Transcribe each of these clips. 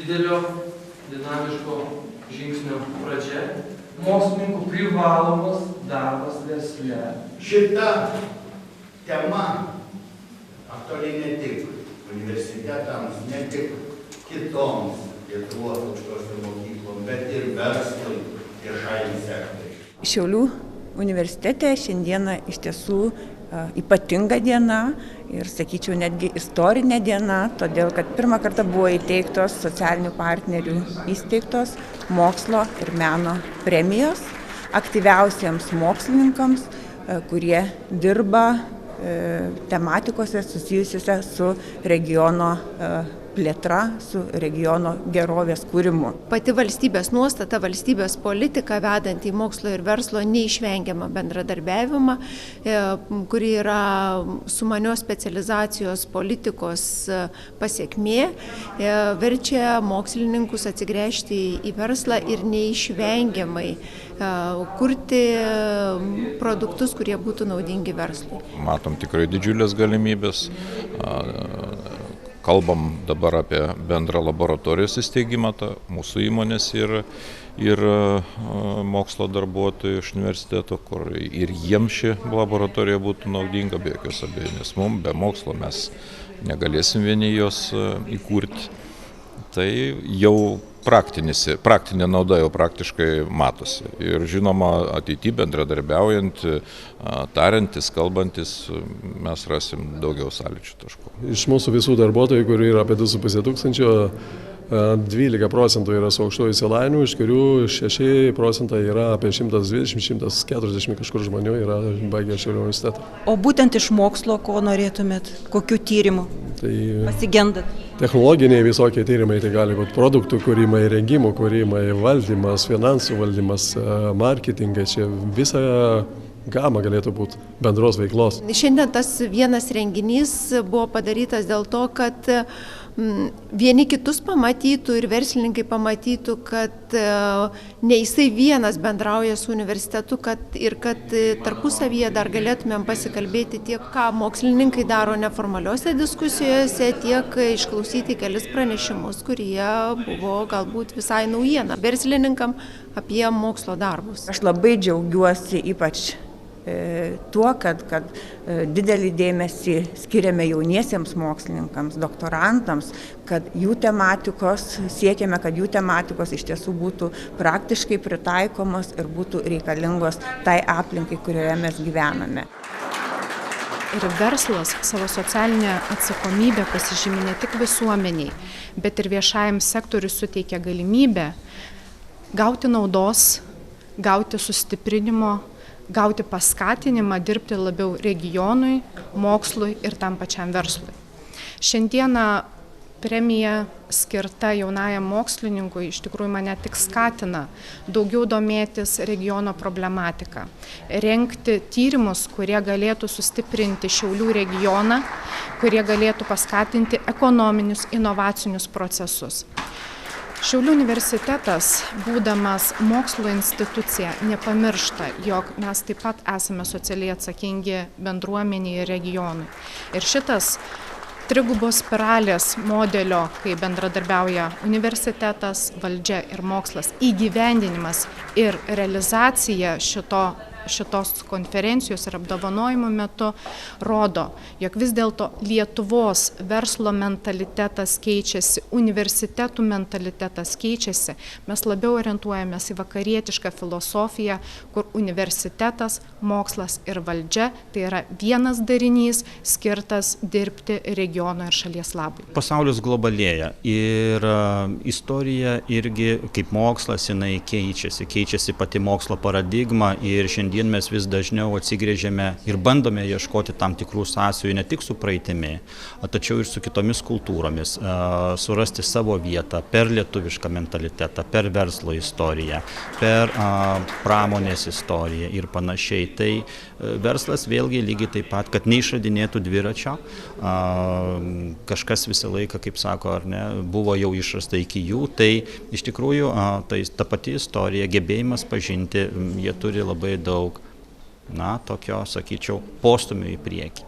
didelio, dinamiško žingsnio pradžia. Mokslininkų privalomas darbas versle. Šita tema aktuali ne tik universitetams, ne tik kitoms Lietuvos aukštosiom mokyklom, bet ir verslui, viešajam sektoriui. Šiaulių universitete šiandieną iš tiesų ypatinga diena ir, sakyčiau, netgi istorinė diena, todėl kad pirmą kartą buvo įteiktos socialinių partnerių įsteigtos mokslo ir meno premijos aktyviausiems mokslininkams, kurie dirba tematikose susijusiuose su regiono plėtra, su regiono gerovės kūrimu. Pati valstybės nuostata, valstybės politika vedant į mokslo ir verslo neišvengiamą bendradarbiavimą, kuri yra sumanios specializacijos politikos pasekmė, verčia mokslininkus atsigręžti į verslą ir neišvengiamai kurti produktus, kurie būtų naudingi verslui. Matom tikrai didžiulės galimybės. Kalbam dabar apie bendrą laboratorijos įsteigimą mūsų įmonės ir mokslo darbuotojų iš universiteto, kur ir jiems ši laboratorija būtų naudinga, be jokios abejonės. Mums be mokslo mes negalėsim vieni jos įkurti. Tai jau praktinė nauda jau praktiškai matosi. Ir žinoma, ateityje bendradarbiaujant, tariantis, kalbantis, mes rasim daugiau sąlyčio taškų. Iš mūsų visų darbuotojų, kurių yra apie 2,5 tūkstančio, 12% yra su aukštuoju išsilavinimu, iš kurių 6% yra apie 120-140 kažkur žmonių yra baigę Šiaulių universitetą. O būtent iš mokslo, ko norėtumėt, kokių tyrimų pasigendat? Technologiniai visokie tyrimai, tai gali būti produktų kūrimai, rengimų kūrimai, valdymas, finansų valdymas, marketingai, čia visą gama galėtų būti bendros veiklos. Šiandien tas vienas renginys buvo padarytas dėl to, kad vieni kitus pamatytų ir verslininkai pamatytų, kad ne jisai vienas bendrauja su universitetu ir kad tarpusavyje dar galėtumėm pasikalbėti tiek, ką mokslininkai daro neformaliuose diskusijose, tiek išklausyti kelis pranešimus, kurie buvo galbūt visai naujiena verslininkam apie mokslo darbus. Aš labai džiaugiuosi ypač tuo, kad didelį dėmesį skiriame jauniesiems mokslininkams, doktorantams, kad jų tematikos, siekiame, kad jų tematikos iš tiesų būtų praktiškai pritaikomos ir būtų reikalingos tai aplinkai, kurioje mes gyvename. Ir verslas savo socialinę atsakomybę pasižymi ne tik visuomeniai, bet ir viešajam sektoriui suteikia galimybę gauti naudos, gauti sustiprinimo, gauti paskatinimą dirbti labiau regionui, mokslui ir tam pačiam verslui. Šiandieną premija skirta jaunajam mokslininkui iš tikrųjų mane tik skatina daugiau domėtis regiono problematiką, rengti tyrimus, kurie galėtų sustiprinti Šiaulių regioną, kurie galėtų paskatinti ekonominius, inovacinius procesus. Šiaulių universitetas, būdamas mokslo institucija, nepamiršta, jog mes taip pat esame socialiai atsakingi bendruomeniai ir regionui. Ir šitas trigubos spiralės modelio, kai bendradarbiauja universitetas, valdžia ir mokslas, įgyvendinimas ir realizacija šitos konferencijos ir apdovanojimo metu rodo, jog vis dėlto Lietuvos verslo mentalitetas keičiasi, universitetų mentalitetas keičiasi, mes labiau orientuojamės į vakarietišką filosofiją, kur universitetas, mokslas ir valdžia tai yra vienas darinys skirtas dirbti regiono ir šalies labui. Pasaulis globalėja ir istorija irgi kaip mokslas jinai keičiasi pati mokslo paradigma ir šiandien mes vis dažniau atsigrėžiame ir bandome ieškoti tam tikrų sąsajų ne tik su praeitimi, tačiau ir su kitomis kultūromis, surasti savo vietą per lietuvišką mentalitetą, per verslo istoriją, per pramonės istoriją ir panašiai. Tai verslas vėlgi lygiai taip pat, kad neišradinėtų dviračio, kažkas visą laiką, kaip sako, ar ne, buvo jau išrasta iki jų, tai iš tikrųjų tai ta pati istorija, gebėjimas pažinti, jie turi labai daug, tokio, sakyčiau, postūmio į priekį.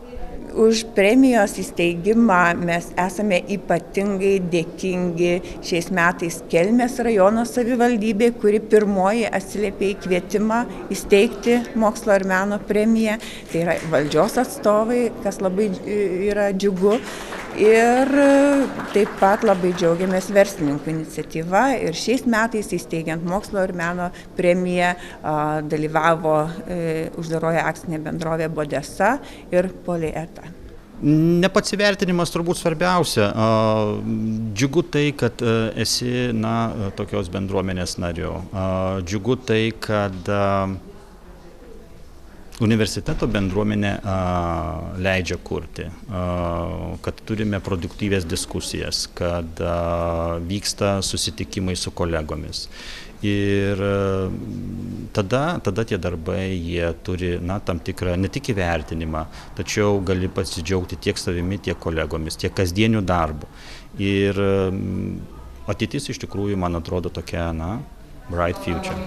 Už premijos įsteigimą mes esame ypatingai dėkingi šiais metais Kelmės rajono savivaldybei, kuri pirmoji atsiliepė į kvietimą įsteigti mokslo ir meno premiją. Tai yra valdžios atstovai, kas labai yra džiugu. Ir taip pat labai džiaugiamės verslininkų iniciatyva ir šiais metais įsteigiant mokslo ir meno premiją dalyvavo uždaroji akcinė bendrovė Bodesa ir Polieta. Ne pats įvertinimas turbūt svarbiausia. Džiugu tai, kad esi tokios bendruomenės nariu. Džiugu tai, kad universiteto bendruomenė leidžia kurti, kad turime produktyvės diskusijas, kad vyksta susitikimai su kolegomis. Ir tada tie darbai, jie turi tam tikrą ne tik įvertinimą, tačiau gali pasidžiaugti tiek savimi, tiek kolegomis, tiek kasdieniu darbu. Ir ateitis iš tikrųjų, man atrodo, tokia, bright future.